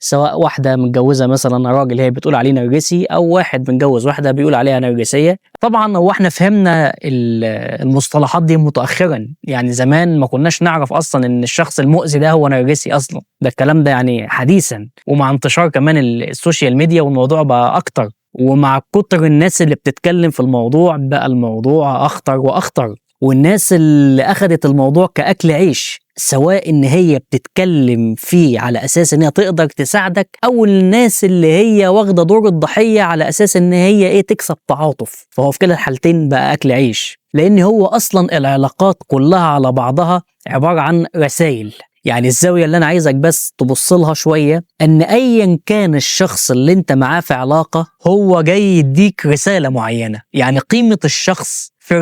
سواء واحدة متجوزة مثلا راجل هي بتقول عليه نرجسي، أو واحد متجوز واحدة بيقول عليها نرجسية. طبعا هو احنا فهمنا المصطلحات دي متأخرا، يعني زمان ما كناش نعرف أصلا إن الشخص المؤذي ده هو نرجسي أصلا، ده الكلام ده يعني حديثا، ومع انتشار كمان السوشيال ميديا والموضوع بقى أكتر، ومع كتر الناس اللي بتتكلم في الموضوع بقى الموضوع أخطر وأخطر، والناس اللي أخدت الموضوع كأكل عيش، سواء إن هي بتتكلم فيه على أساس إن هي تقدر تساعدك، أو الناس اللي هي واخدة دور الضحية على أساس إن هي تكسب تعاطف. فهو في كلا الحالتين بقى أكل عيش، لأن هو أصلا العلاقات كلها على بعضها عبارة عن رسائل. يعني الزاوية اللي أنا عايزك بس تبص لها شوية، أن أيا كان الشخص اللي أنت معاه في علاقة هو جاي يديك رسالة معينة. يعني قيمة الشخص في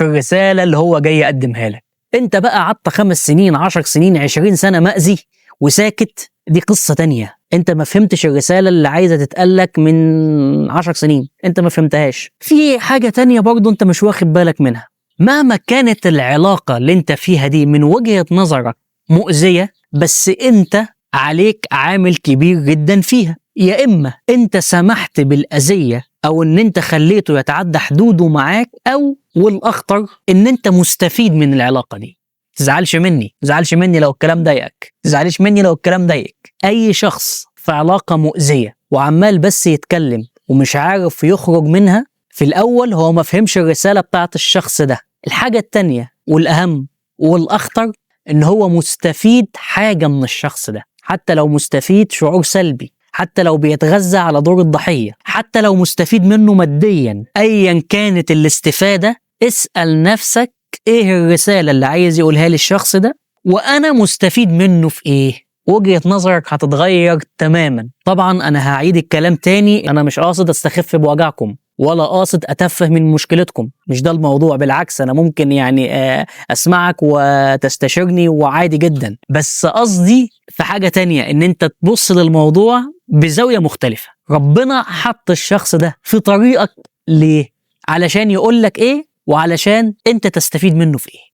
الرسالة اللي هو جاي يقدمها لك. أنت بقى قعدت 5 سنين 10 سنين 20 سنة مأذي وساكت، دي قصة تانية. أنت ما فهمتش الرسالة اللي عايزة تتقالك من 10 سنين، أنت ما فهمتهاش. في حاجة تانية برضو أنت مش واخد بالك منها، مهما كانت العلاقة اللي أنت فيها دي من وجهة نظرك مؤذية، بس أنت عليك عامل كبير جدا فيها. يا إما أنت سمحت بالأذية، أو إن أنت خليته يتعدى حدوده معاك، أو والأخطر إن أنت مستفيد من العلاقة دي. تزعلش مني لو الكلام ضايقك، تزعلش مني لو الكلام ضايقك. أي شخص في علاقة مؤذية وعمال بس يتكلم ومش عارف يخرج منها، في الأول هو ما فهمش الرسالة بتاعت الشخص ده. الحاجة التانية والأهم والأخطر إن هو مستفيد حاجة من الشخص ده، حتى لو مستفيد شعور سلبي، حتى لو بيتغذى على دور الضحية، حتى لو مستفيد منه ماديا، أيا كانت الاستفادة، اسأل نفسك إيه الرسالة اللي عايز يقولها لي الشخص ده، وأنا مستفيد منه في إيه؟ وجهة نظرك هتتغير تماما. طبعا أنا هعيد الكلام تاني، أنا مش قاصد أستخف بوجعكم ولا قاصد أتفه من مشكلتكم، مش ده الموضوع. بالعكس أنا ممكن يعني أسمعك وتستشيرني وعادي جدا، بس قصدي في حاجة تانية، إن أنت تبص للموضوع بزاوية مختلفة. ربنا حط الشخص ده في طريقك ليه؟ علشان يقولك إيه، وعلشان أنت تستفيد منه في إيه.